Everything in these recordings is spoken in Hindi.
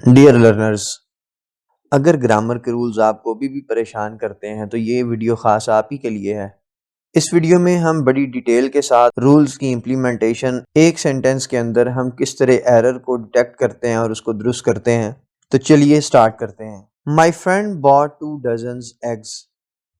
डियर लर्नर्स, अगर ग्रामर के रूल्स आपको अभी भी परेशान करते हैं तो ये वीडियो खास आप ही के लिए है। इस वीडियो में हम बड़ी डिटेल के साथ रूल्स की इम्प्लीमेंटेशन एक सेंटेंस के अंदर हम किस तरह एरर को डिटेक्ट करते हैं और उसको दुरुस्त करते हैं। तो चलिए स्टार्ट करते हैं। My friend bought 2 dozens eggs.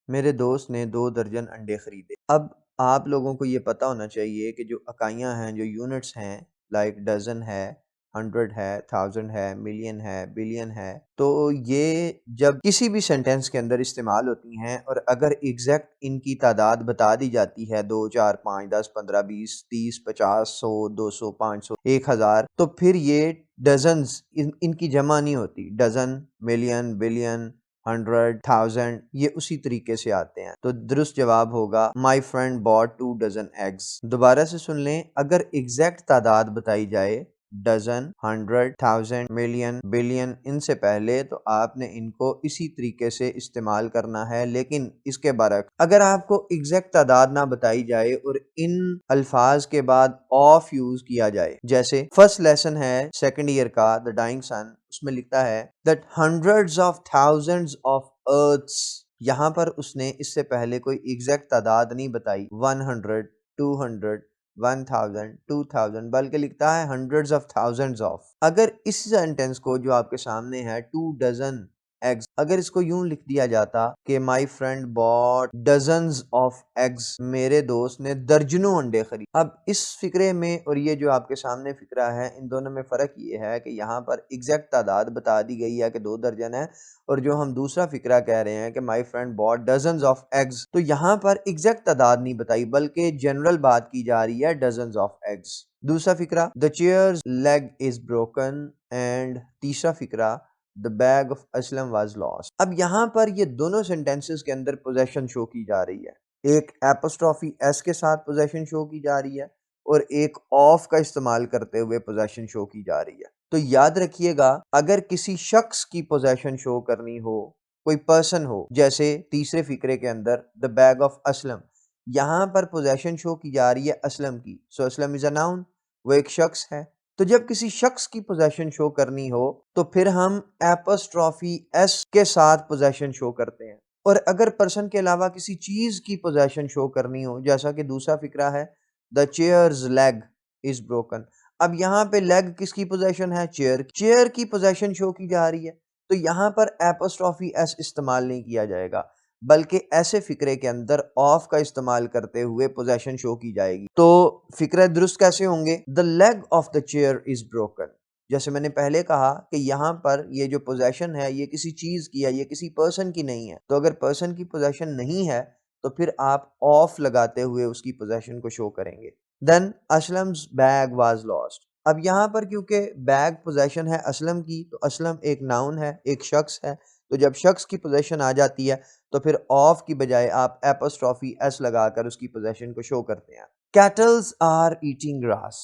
मेरे दोस्त ने 2 दर्जन अंडे खरीदे। अब आप लोगों को ये पता होना चाहिए कि जो इकाइयाँ हैं, जो यूनिट्स हैं, लाइक डजन है, 100 है, 1000 है, मिलियन है, बिलियन है, तो ये जब किसी भी सेंटेंस के अंदर इस्तेमाल होती हैं और अगर एग्जैक्ट इनकी तादाद बता दी जाती है 2, 4, 5, 10, 15, 20, 30, 50, 100, 200, 500, 1000, तो फिर ये डजन्स इनकी जमा नहीं होती। डजन, मिलियन, बिलियन, 100, 1000 ये उसी तरीके से आते हैं। तो दुरुस्त जवाब होगा my friend bought 2 dozen eggs. दोबारा से सुन लें, अगर एग्जैक्ट तादाद बताई जाए डजन, 100, 1000, मिलियन, बिलियन इनसे पहले, तो आपने इनको इसी तरीके से इस्तेमाल करना है। लेकिन इसके बरक्स अगर आपको एग्जैक्ट तादाद ना बताई जाए और इन अल्फाज के बाद ऑफ यूज किया जाए, जैसे फर्स्ट लेसन है सेकंड ईयर का द डाइंग सन, उसमें लिखता है that hundreds of thousands of earths. यहाँ पर उसने इससे पहले कोई एग्जैक्ट तादाद नहीं बताई 100, 200, 1000, 2000, बल्कि लिखता है हंड्रेड्स ऑफ थाउजेंड्स ऑफ। अगर इस सेंटेंस को जो आपके सामने है 2 डजन एग्स, अगर इसको यूं लिख दिया जाता कि my friend bought dozens of eggs, मेरे दोस्त ने दर्जनों अंडे खरीदे। अब इस फिक्रे में और ये जो आपके सामने फिक्रा है, इन दोनों में फ़र्क ये है कि यहाँ पर एग्जैक्ट तादाद बता दी गई है कि 2 दर्जन है, और जो हम दूसरा फिक्रा कह रहे हैं कि my friend bought dozens of eggs, तो यहाँ पर एग्जैक्ट तादाद नहीं बताई बल्कि जनरल बात की जा रही है डजन्स ऑफ एग्स। दूसरा फिक्रा the chair's leg is broken, and तीसरा फिक्रा the bag of Aslam was lost. अब यहाँ पर ये दोनों सेंटेंसेस के अंदर पोजेशन शो की जा रही है। एक एपोस्ट्रोफी एस के साथ पोजेशन शो की जा रही है और एक ऑफ का इस्तेमाल करते हुए पोजेशन शो की जा रही है। तो याद रखिएगा, अगर किसी शख्स की पोजेशन शो करनी हो, कोई पर्सन हो, जैसे तीसरे फिक्रे के अंदर द बैग ऑफ असलम, यहाँ पर पोजेशन शो की जा रही है असलम की। सो असलम इज अ नाउन, वो एक शख्स है। तो जब किसी शख्स की पोजेशन शो करनी हो तो फिर हम एपोस्ट्रोफी एस के साथ पोजेशन शो करते हैं। और अगर पर्सन के अलावा किसी चीज की पोजेशन शो करनी हो, जैसा कि दूसरा फिक्रा है the chair's leg is broken. अब यहाँ पे लेग किसकी पोजेशन है? चेयर। चेयर की पोजेशन शो की जा रही है, तो यहाँ पर एपोस्ट्रोफी एस इस्तेमाल नहीं किया जाएगा, बल्कि ऐसे फिक्रे के अंदर ऑफ का इस्तेमाल करते हुए पोजेशन शो की जाएगी। तो फिक्रे दुरुस्त कैसे होंगे? The leg of the chair is broken. जैसे मैंने पहले कहा कि यहाँ पर ये जो पोजेशन है ये किसी चीज की है, ये किसी पर्सन की नहीं है। तो अगर पर्सन की पोजेशन नहीं है तो फिर आप ऑफ लगाते हुए उसकी पोजेशन को शो करेंगे। Then Aslam's bag was lost. अब यहाँ पर क्योंकि बैग पोजेशन है असलम की, तो असलम एक नाउन है, एक शख्स है। तो जब शख्स की पोजेशन आ जाती है तो फिर ऑफ की बजाय आप एपोस्ट्रोफी एस लगाकर उसकी पोजेशन को शो करते हैं। कैटल्स आर ईटिंग ग्रास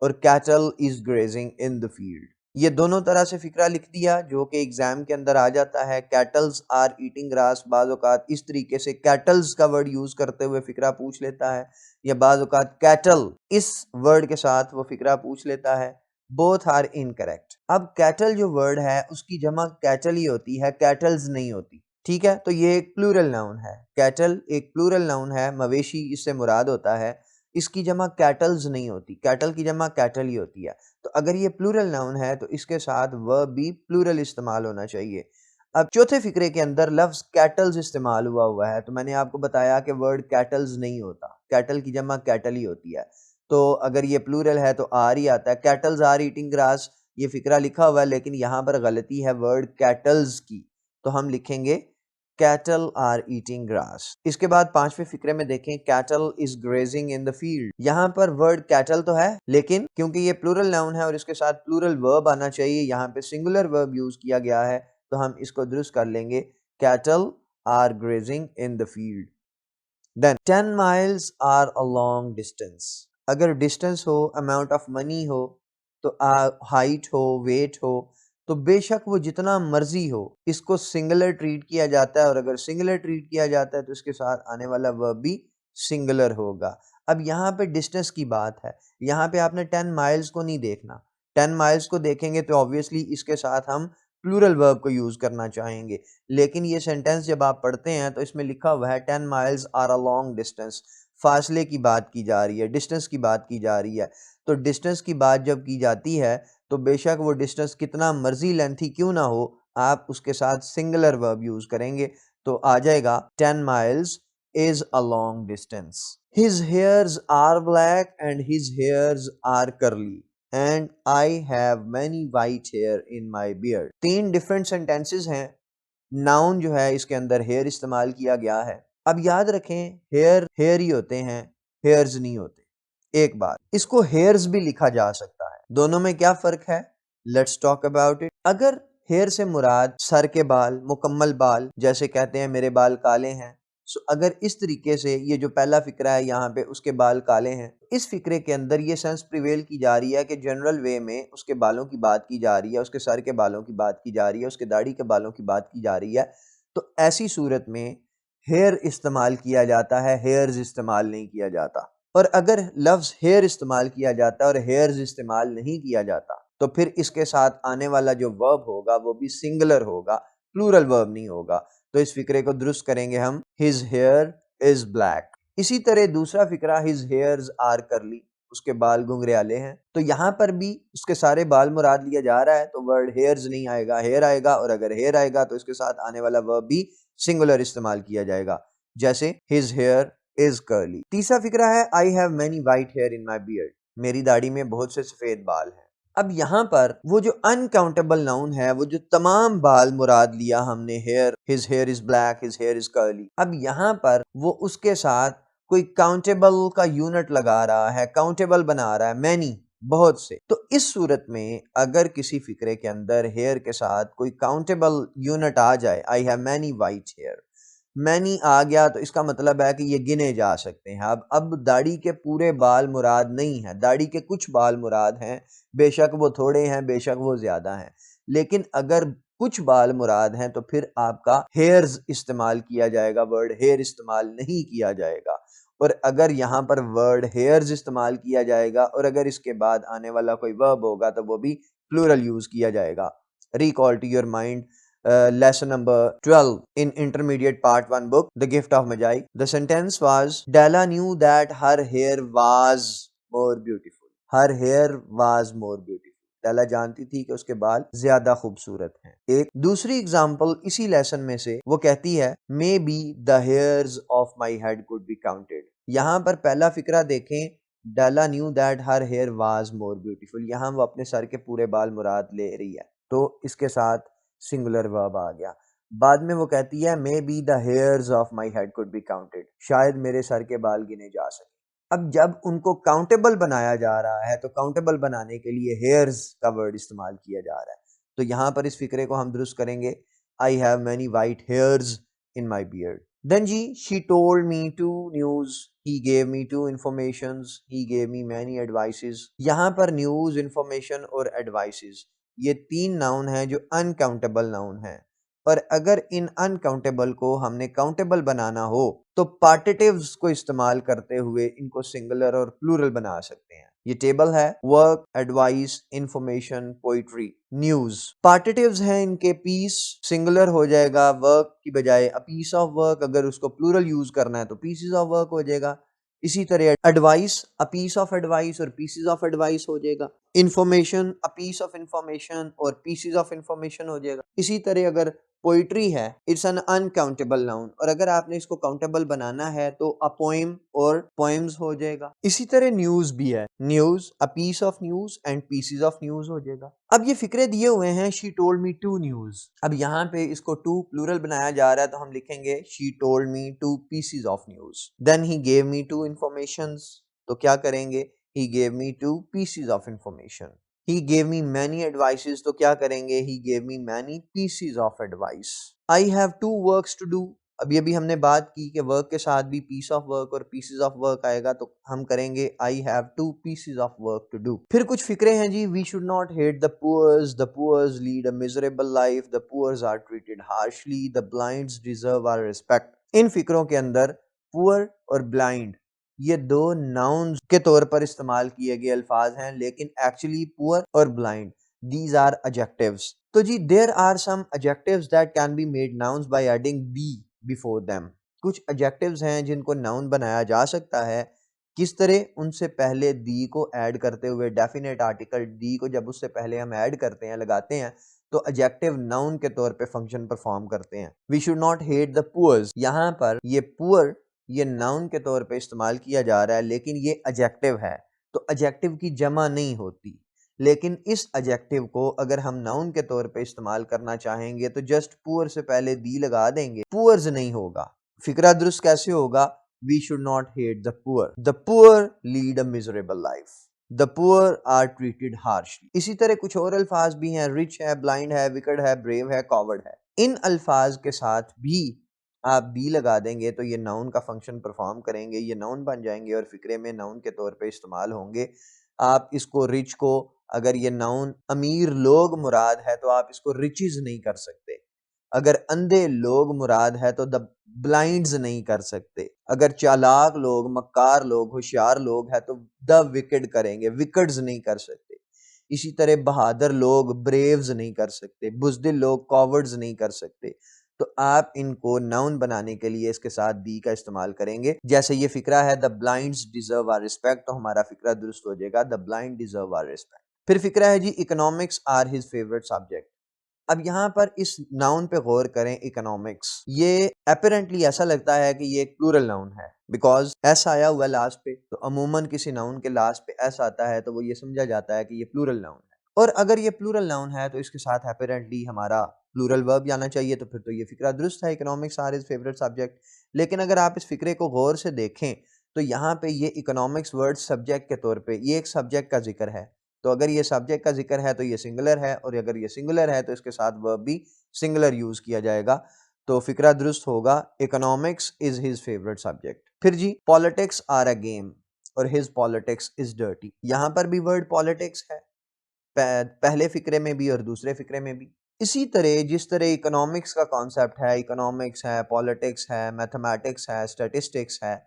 और cattle is grazing in the field. ये दोनों तरह से फिक्रा लिख दिया जो कि एग्जाम के अंदर आ जाता है। कैटल्स आर ईटिंग ग्रास, बाज़ औक़ात इस तरीके से कैटल्स का वर्ड यूज करते हुए फिक्रा पूछ लेता है, या बाज़ औक़ात कैटल इस वर्ड के साथ वो फिक्रा पूछ लेता है। Both are incorrect. अब कैटल जो वर्ड है उसकी जमा कैटल ही होती है, कैटल्स नहीं होती। ठीक है, तो ये एक प्लूरल नाउन है। कैटल एक प्लूरल नाउन है, मवेशी इससे मुराद होता है। इसकी जमा कैटल्स नहीं होती, कैटल की जमा कैटल ही होती है। तो अगर ये प्लूरल नाउन है तो इसके साथ वर्ब भी प्लूरल इस्तेमाल होना चाहिए। अब चौथे फिक्रे के अंदर लफ्ज कैटल्स इस्तेमाल हुआ है, तो मैंने आपको बताया कि वर्ड कैटल्स नहीं होता, कैटल की जमा कैटल ही होती है। तो अगर ये प्लूरल है तो आर ही आता है। कैटल्स आर ईटिंग ग्रास, ये फिक्रा लिखा हुआ है लेकिन यहाँ पर गलती है वर्ड कैटल्स की, तो हम लिखेंगे कैटल आर ईटिंग ग्रास। इसके बाद पांचवें फिक्रे में देखें cattle is grazing in the field. यहाँ पर वर्ड कैटल तो है, लेकिन क्योंकि ये प्लूरल नाउन है और इसके साथ प्लूरल वर्ब आना चाहिए, यहाँ पे सिंगुलर वर्ब यूज किया गया है, तो हम इसको दुरुस्त कर लेंगे cattle are grazing in the field. Then 10 miles are a long distance. अगर डिस्टेंस हो, अमाउंट ऑफ मनी हो, तो हाइट हो, वेट हो, तो बेशक वो जितना मर्जी हो, इसको सिंगुलर ट्रीट किया जाता है, और अगर सिंगुलर ट्रीट किया जाता है तो इसके साथ आने वाला वर्ब भी सिंगुलर होगा। अब यहाँ पे डिस्टेंस की बात है, यहाँ पे आपने 10 माइल्स को नहीं देखना, 10 माइल्स को देखेंगे तो ऑब्वियसली इसके साथ हम प्लूरल वर्ब को यूज करना चाहेंगे, लेकिन ये सेंटेंस जब आप पढ़ते हैं तो इसमें लिखा हुआ है 10 miles are a long distance. फासले की बात की जा रही है, डिस्टेंस की बात की जा रही है। तो डिस्टेंस की बात जब की जाती है तो बेशक वो डिस्टेंस कितना मर्जी लेंथी क्यों ना हो, आप उसके साथ सिंगुलर वर्ब यूज करेंगे तो आ जाएगा 10 miles is a long distance. His hairs are black and his hairs are curly and I have many white hair in my beard। 3 different sentences हैं। नाउन जो है इसके अंदर हेयर इस्तेमाल किया गया है। अब याद रखें हेयर हेयर ही होते हैं, हेयर्स नहीं होते। एक बात, इसको हेयर्स भी लिखा जा सकता है। दोनों में क्या फर्क है, लेट्स टॉक अबाउट इट। अगर हेयर से मुराद सर के बाल, मुकम्मल बाल, जैसे कहते हैं मेरे बाल काले हैं, सो अगर इस तरीके से ये जो पहला फिक्रा है यहाँ पे उसके बाल काले हैं, इस फिक्रे के अंदर ये सेंस प्रिवेल की जा रही है कि जनरल वे में उसके बालों की बात की जा रही है, उसके सर के बालों की बात की जा रही है, उसके दाढ़ी के बालों की बात की जा रही है। तो ऐसी सूरत में हेयर इस्तेमाल किया जाता है, हेयर्स इस्तेमाल नहीं किया जाता। और अगर लफ्ज हेयर इस्तेमाल किया जाता है और हेयर्स इस्तेमाल नहीं किया जाता तो फिर इसके साथ आने वाला जो वर्ब होगा वो भी सिंगुलर होगा, प्लूरल वर्ब नहीं होगा। तो इस फिक्रे को दुरुस्त करेंगे हम, हिज हेयर इज ब्लैक। इसी तरह दूसरा फिक्रा, हिज हेयर्स आर करली, उसके बाल घुंघराले हैं। तो यहाँ पर भी उसके सारे बाल मुराद लिया जा रहा है तो वर्ड हेयर्स नहीं आएगा, हेयर आएगा। और अगर हेयर आएगा तो इसके साथ आने वाला वर्ब भी सिंगुलर इस्तेमाल किया जाएगा, जैसे हिज हेयर इज कर्ली। तीसरा फिक्रा है, आई have many white here in my beard, मेरी दाढ़ी में बहुत से सफेद बाल हैं। अब यहाँ पर वो जो अनकाउंटेबल नाउन है, वो जो तमाम बाल मुराद लिया हमने, hair, his hair is black, his hair is curly, अब यहाँ पर वो उसके साथ कोई काउंटेबल का यूनिट लगा रहा है, काउंटेबल बना रहा है, मैनी, बहुत से। तो इस सूरत में अगर किसी फिक्रे के अंदर हेयर के साथ कोई काउंटेबल यूनिट आ जाए, I have many white hair, many आ गया तो इसका मतलब है कि ये गिने जा सकते हैं। अब दाढ़ी के पूरे बाल मुराद नहीं है, दाढ़ी के कुछ बाल मुराद हैं, बेशक वो थोड़े हैं, बेशक वो ज्यादा हैं, लेकिन अगर कुछ बाल मुराद हैं तो फिर आपका हेयर्स इस्तेमाल किया जाएगा, वर्ड हेयर इस्तेमाल नहीं किया जाएगा। और अगर यहाँ पर वर्ड हेयर्स इस्तेमाल किया जाएगा और अगर इसके बाद आने वाला कोई वर्ब होगा तो वो भी प्लूरल यूज किया जाएगा। Recall to your mind lesson number 12 in intermediate part 1 book, The Gift of Magi. The sentence was, Della knew that her hair was more beautiful. Her hair was more beautiful. डेला जानती थी कि उसके बाल ज्यादा खूबसूरत हैं। एक दूसरी एग्जाम्पल इसी लेसन में से वो कहती है, may be the hairs of my head could be counted. यहाँ पर पहला फिक्रा देखें, Della knew that her hair was more beautiful, यहाँ वो अपने सर के पूरे बाल मुराद ले रही है तो इसके साथ सिंगुलर वर्ब आ गया। बाद में वो कहती है, may be the hairs of my head could be counted, शायद मेरे सर के बाल गिने जा सके। अब जब उनको काउंटेबल बनाया जा रहा है तो काउंटेबल बनाने के लिए हेयर्स का वर्ड इस्तेमाल किया जा रहा है। तो यहाँ पर इस फिक्रे को हम दुरुस्त करेंगे, I have many white hairs in my beard. Then G, she told me two news, he gave me two informations, he gave me many advices। यहाँ पर न्यूज, इंफॉर्मेशन और एडवाइसेस, ये 3 नाउन हैं जो अनकाउंटेबल नाउन हैं। और अगर इन अनकाउंटेबल को हमने काउंटेबल बनाना हो तो पार्टिटिव्स को इस्तेमाल करते हुए इनको सिंगुलर और प्लूरल बना सकते हैं। ये टेबल है, work, advice, information, poetry, news. Partitives हैं इनके, पीस सिंगुलर हो जाएगा वर्क की बजाय, अ पीस ऑफ वर्क। अगर उसको प्लूरल यूज करना है तो पीसेस ऑफ वर्क हो जाएगा। इसी तरह advice, a piece of advice और पीसेस ऑफ एडवाइस हो जाएगा। Information, a piece of information और पीसेस ऑफ इंफॉर्मेशन हो जाएगा। इसी तरह अगर पोइट्री है, इट्स एन अनकाउंटेबल नाउन, और अगर आपने इसको काउंटेबल बनाना है तो अ पोएम और पोएम्स हो जाएगा। इसी तरह न्यूज भी है, news, a piece of news and pieces of news हो जाएगा। अब ये फिक्रे दिए हुए हैं, she told me two news. अब यहाँ पे इसको टू प्लूरल बनाया जा रहा है तो हम लिखेंगे, she told me two pieces of news. Then he gave me two informations, तो क्या करेंगे, he gave me two pieces of information. He gave me many advices, तो क्या करेंगे, he gave me many pieces of advice। I have two works to do, अभी हमने बात की कि वर्क के साथ भी piece of work और pieces of work आएगा तो हम करेंगे I have two pieces of work to do। फिर कुछ फिक्रे हैं जी, we should not hate the poors lead a miserable life, the poors are treated harshly, the blinds deserve our respect। इन फिक्रों के अंदर पुअर और ब्लाइंड ये दो नाउन्स के तौर पर इस्तेमाल किए गए अल्फाज हैं, लेकिन एक्चुअली पुअर और ब्लाइंड दीज आर एडजेक्टिव्स। तो जी there are some adjectives that can be made nouns by adding the before them. कुछ एडजेक्टिव्स हैं जिनको नाउन बनाया जा सकता है। किस तरह? उनसे पहले दी को ऐड करते हुए। डेफिनेट आर्टिकल दी को जब उससे पहले हम ऐड करते हैं, लगाते हैं, तो एडजेक्टिव नाउन के तौर पे फंक्शन परफॉर्म करते हैं। We should not hate the poors. यहाँ पर ये पुअर ये नाउन के तौर पे इस्तेमाल किया जा रहा है, लेकिन ये एडजेक्टिव है, तो एडजेक्टिव की जमा नहीं होती। लेकिन इस एडजेक्टिव को अगर हम नाउन के तौर पे इस्तेमाल करना चाहेंगे तो जस्ट पुअर से पहले दी लगा देंगे, पुअर्स नहीं होगा। फिक्रा दुरुस्त कैसे होगा? We should not hate the poor. The poor lead a miserable life. The poor are treated harshly. इसी तरह कुछ और अल्फाज भी हैं, रिच है, ब्लाइंड है, विकेड है, ब्रेव है, कॉवर्ड है। इन अल्फाज के साथ भी आप दी लगा देंगे तो ये नाउन का फंक्शन परफॉर्म करेंगे, ये नाउन बन जाएंगे और फिक्रे में नाउन के तौर पे इस्तेमाल होंगे। आप इसको रिच को, अगर ये नाउन अमीर लोग मुराद है तो आप इसको रिचेस नहीं कर सकते। अगर अंधे लोग मुराद है तो द ब्लाइंड्स नहीं कर सकते। अगर चालाक लोग, मक्कार लोग, होशियार लोग है तो द विकेड करेंगे, विकेड्स नहीं कर सकते। इसी तरह बहादुर लोग ब्रेव्स नहीं कर सकते, बुज़दिल लोग कॉवर्ड्स नहीं कर सकते। तो आप इनको नाउन बनाने के लिए इसके साथ दी का इस्तेमाल करेंगे। जैसे ये फिक्रा है the blinds deserve our respect, तो हमारा फिक्रा दुरुस्त हो जाएगा the blind deserve our respect. फिर फिक्रा है जी economics are his favourite subject. अब यहाँ पर इस नाउन पे गौर करें, इकोनॉमिक्स। ये अपरेंटली ऐसा लगता है कि ये एक प्लूरल नाउन है, बिकॉज एस आया हुआ लास्ट पे, तो अमूमन किसी नाउन के लास्ट पे एस आता है तो वो ये समझा जाता है कि ये प्लूरल नाउन है। और अगर ये प्लूरल नाउन है तो इसके साथ अपरेंटली हमारा प्लूरल वर्ब आना चाहिए, तो फिर तो ये फिक्रा दुरुस्त है, economics are his favourite subject. लेकिन अगर आप इस फिक्रे को गौर से देखें तो यहाँ पे ये इकोनॉमिक्स वर्ड सब्जेक्ट के तौर पे ये एक सब्जेक्ट का जिक्र है। तो अगर ये सब्जेक्ट का जिक्र है तो ये सिंगुलर है, और अगर ये सिंगुलर है तो इसके साथ वर्ब भी सिंगुलर यूज किया जाएगा। तो फिक्रा दुरुस्त होगा economics is his favourite subject. फिर जी पॉलिटिक्स आर अ गेम और हिज पॉलिटिक्स इज डर्टी। यहाँ पर भी वर्ड पॉलिटिक्स है, पहले फिक्रे में भी और दूसरे फिक्रे में भी। इसी तरह जिस तरह इकोनॉमिक्स का कॉन्सेप्ट है, इकोनॉमिक्स है, पॉलिटिक्स है, मैथमेटिक्स है, स्टैटिस्टिक्स है,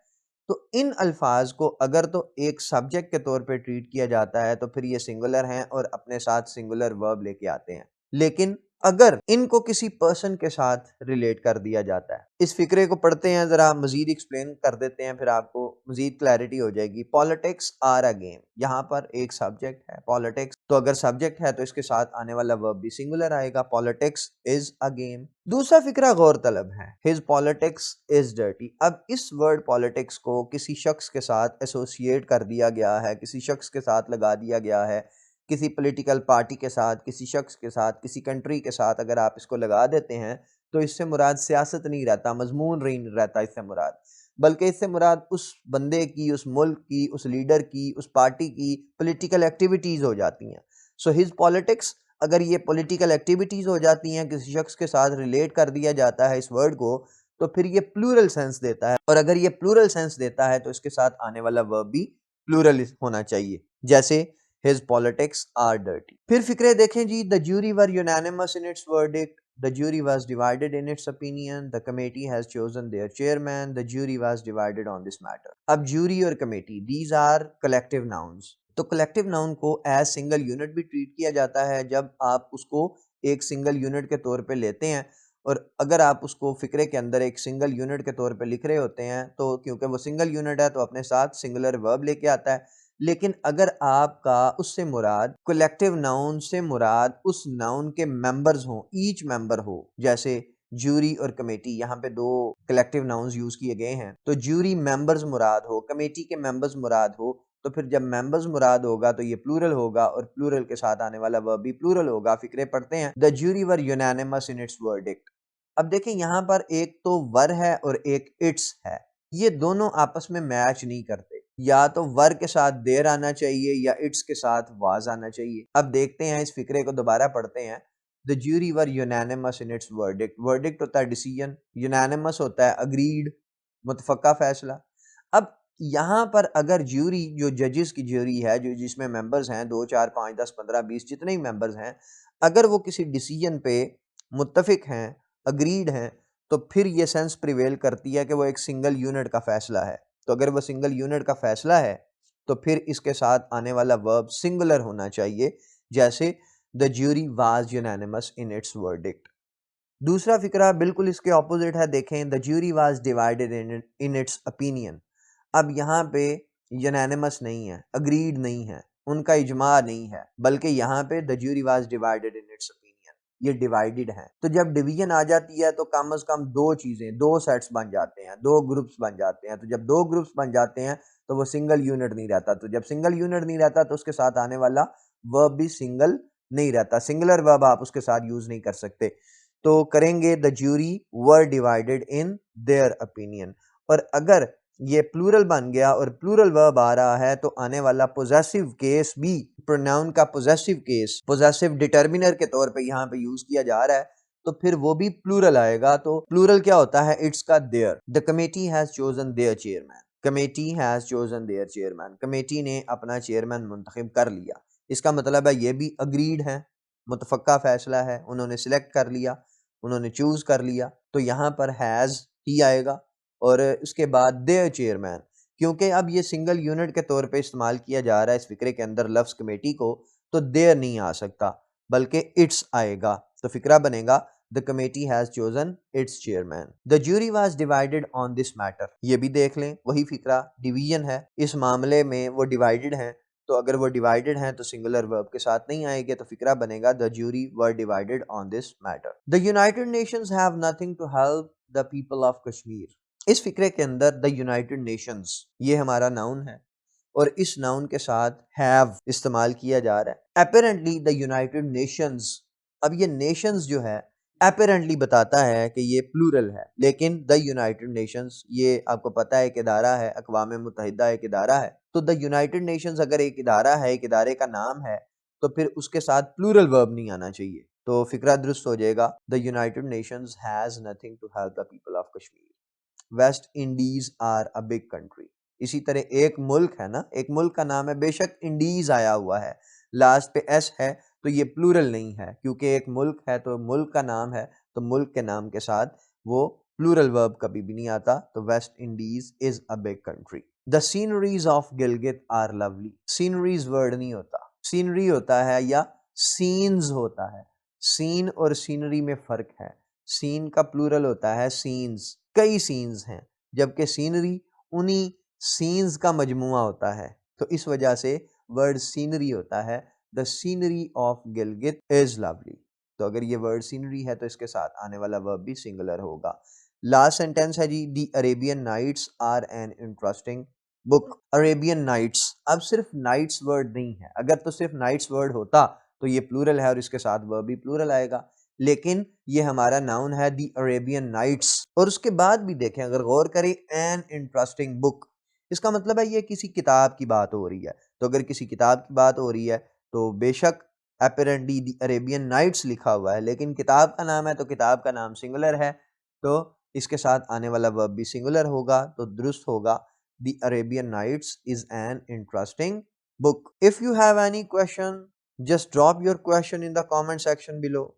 तो इन अल्फाज को अगर तो एक सब्जेक्ट के तौर पे ट्रीट किया जाता है तो फिर ये सिंगुलर हैं और अपने साथ सिंगुलर वर्ब लेके आते हैं। लेकिन अगर इनको किसी पर्सन के साथ रिलेट कर दिया जाता है, इस फिक्रे को पढ़ते हैं, जरा मजीद एक्सप्लेन कर देते हैं, फिर आपको मजीद क्लैरिटी हो जाएगी। पॉलिटिक्स आर अ गेम, यहाँ पर एक सब्जेक्ट है पॉलिटिक्स, तो अगर सब्जेक्ट है तो इसके साथ आने वाला वर्ब भी सिंगुलर आएगा, पॉलिटिक्स इज अ गेम। दूसरा फिक्रा गौर तलब है, हिज पॉलिटिक्स इज डर्टी। अब इस वर्ड पॉलिटिक्स को किसी शख्स के साथ एसोसिएट कर दिया गया है, किसी शख्स के साथ लगा दिया गया है, किसी पॉलिटिकल पार्टी के साथ, किसी शख्स के साथ, किसी कंट्री के साथ अगर आप इसको लगा देते हैं तो इससे मुराद सियासत नहीं रहता, मजमून नहीं रहता इससे मुराद, बल्कि इससे मुराद उस बंदे की, उस मुल्क की, उस लीडर की, उस पार्टी की पॉलिटिकल एक्टिविटीज हो जाती हैं। सो हिज पॉलिटिक्स, अगर ये पॉलिटिकल एक्टिविटीज हो जाती हैं, किसी शख्स के साथ रिलेट कर दिया जाता है इस वर्ड को, तो फिर ये प्लूरल सेंस देता है, और अगर ये प्लूरल सेंस देता है तो इसके साथ आने वाला वर्ब भी प्लूरल होना चाहिए, जैसे his politics are dirty। फिर फिक्रे देखें जी, the jury were unanimous in its verdict, the jury was divided in its opinion, the committee has chosen their chairman, the jury was divided on this matter। अब jury और committee, these are collective nouns। तो collective noun को as single unit भी ट्रीट किया जाता है जब आप उसको एक सिंगल यूनिट के तौर पे लेते हैं, और अगर आप उसको फिक्रे के अंदर एक सिंगल यूनिट के तौर पे लिख रहे होते हैं तो क्योंकि वो सिंगल यूनिट है तो अपने साथ सिंगुलर वर्ब लेके आता है। लेकिन अगर आपका उससे मुराद कलेक्टिव नाउन से मुराद उस नाउन के मेंबर्स हों, ईच मेंबर हो, जैसे ज्यूरी और कमेटी, यहाँ पे दो कलेक्टिव नाउन्स यूज किए गए हैं, तो ज्यूरी मेंबर्स मुराद हो, कमेटी के मेंबर्स मुराद हो, तो फिर जब मेंबर्स मुराद होगा तो ये प्लूरल होगा और प्लूरल के साथ आने वाला वर्ब भी प्लूरल होगा। फिक्रे पढ़ते हैं, the jury were unanimous in its verdict. अब देखें यहाँ पर एक तो वर है और एक इट्स है, ये दोनों आपस में मैच नहीं करते, या तो वर के साथ देर आना चाहिए या इट्स के साथ वाज आना चाहिए। अब देखते हैं, इस फिक्रे को दोबारा पढ़ते हैं। The jury were unanimous in its verdict, verdict होता है डिसीजन, यूनानिमस होता है अग्रीड, मुतफक्का फैसला। अब यहाँ पर अगर ज्यूरी, जो जजेस की ज्यूरी है, जो जिसमें मेंबर्स हैं 2 4 5 10 15 20 जितने ही मेंबर्स हैं, अगर वो किसी डिसीजन पे मुत्तफिक हैं, अग्रीड हैं, तो फिर ये सेंस प्रिवेल करती है कि वो एक सिंगल यूनिट का फैसला है। तो अगर वो सिंगल यूनिट का फैसला है तो फिर इसके साथ आने वाला वर्ब सिंगुलर होना चाहिए, जैसे the jury was unanimous in its verdict. दूसरा फिक्रा बिल्कुल इसके ऑपोजिट है, देखें, the jury was divided in its opinion. अब यहाँ पे यूनानिमस नहीं है, अग्रीड नहीं है, उनका इजमा नहीं है, बल्कि यहाँ पे the jury was divided in its opinion, ये डिवाइडेड है। तो जब डिवीजन आ जाती है तो कम से कम दो चीजें, दो सेट्स बन जाते हैं, दो ग्रुप्स बन जाते हैं। तो जब दो ग्रुप्स बन जाते हैं तो वो सिंगल यूनिट नहीं रहता। तो जब सिंगल यूनिट नहीं रहता तो उसके साथ आने वाला वर्ब भी सिंगल नहीं रहता, सिंगुलर वर्ब आप उसके साथ यूज नहीं कर सकते। तो करेंगे the jury were divided in their opinion. और अगर ये प्लूरल बन गया और प्लूरल वर्ब आ रहा है तो आने वाला पोजेसिव केस भी प्रोनाउन का पोजेसिव केस पोजेसिव डिटर्मिनर के तौर पे यहाँ पे यूज किया जा रहा है, तो फिर वो भी प्लूरल आएगा। तो प्लूरल क्या होता है, इट्स का their. The committee has chosen their chairman, committee has chosen their chairman, committee ने अपना चेयरमैन मुंतखब कर लिया। इसका मतलब है ये भी अग्रीड है, मुतफक्का फैसला है, उन्होंने सिलेक्ट कर लिया, उन्होंने चूज कर लिया। तो यहाँ पर हैज ही आएगा और उसके बाद देयर चेयरमैन, क्योंकि अब ये सिंगल यूनिट के तौर पे इस्तेमाल किया जा रहा है इस फिक्रे के अंदर लफ्ज कमेटी को, तो देयर नहीं आ सकता बल्कि इट्स आएगा। तो फिक्रा बनेगा the committee has chosen it's chairman. The jury was divided on this matter, ये भी देख लें, वही फिक्रा, डिवीजन है, इस मामले में वो डिवाइडेड हैं। तो अगर वो डिवाइडेड हैं तो सिंगुलर वर्ब के साथ नहीं आएंगे, तो फिक्रा बनेगा the jury were divided on this matter. The United Nations have nothing to help the people of Kashmir. इस फिक्रे के अंदर द यूनाइटेड नेशंस ये हमारा नाउन है और इस नाउन के साथ हैव इस्तेमाल किया जा रहा है। अपेरेंटली द यूनाइटेड नेशंस, अब ये नेशंस जो है अपेरेंटली बताता है कि ये प्लूरल है, लेकिन द यूनाइटेड नेशंस ये आपको पता है एक इदारा है, अक़वाम मुत्तहिदा एक इदारा है। तो द यूनाइटेड नेशंस अगर एक इदारा है, एक इदारे का नाम है, तो फिर उसके साथ प्लूरल वर्ब नहीं आना चाहिए। तो फिक्रा दुरुस्त हो जाएगा, the United Nations has nothing to help the people of Kashmir. West Indies are a big country. इसी तरह एक मुल्क है ना, एक मुल्क का नाम है, बेशक इंडीज आया हुआ है, लास्ट पे एस है, तो ये प्लूरल नहीं है, क्योंकि एक मुल्क है तो मुल्क का नाम है, तो मुल्क के नाम के साथ वो प्लूरल वर्ब कभी भी नहीं आता। तो West Indies is a big country. The sceneries of Gilgit are lovely. Sceneries word नहीं होता, सीनरी होता है या सीन्स होता है। सीन और सीनरी में फर्क है। सीन का प्लूरल होता है सीन्स, कई सीन्स हैं, जबकि सीनरी उन्हीं सीन्स का मजमुआ होता है। तो इस वजह से वर्ड सीनरी होता है। The scenery of Gilgit is lovely. तो अगर ये वर्ड सीनरी है तो इसके साथ आने वाला वर्ब भी सिंगुलर होगा। लास्ट सेंटेंस है जी, the Arabian Nights are an interesting book. Arabian Nights, अब सिर्फ नाइट्स वर्ड नहीं है, अगर तो सिर्फ नाइट्स वर्ड होता तो ये प्लूरल है और इसके साथ वर्ब भी प्लूरल आएगा, लेकिन ये हमारा नाउन है दी अरेबियन नाइट्स। और उसके बाद भी देखें, अगर गौर करें, एन इंटरेस्टिंग बुक, इसका मतलब है ये किसी किताब की बात हो रही है। तो अगर किसी किताब की बात हो रही है तो बेशक अपेरेंटली दी अरेबियन नाइट्स लिखा हुआ है, लेकिन किताब का नाम है तो किताब का नाम सिंगुलर है, तो इसके साथ आने वाला वर्ब भी सिंगुलर होगा, तो दुरुस्त होगा, the Arabian Nights is an interesting book. If you have any question, just drop your question in the comment section below.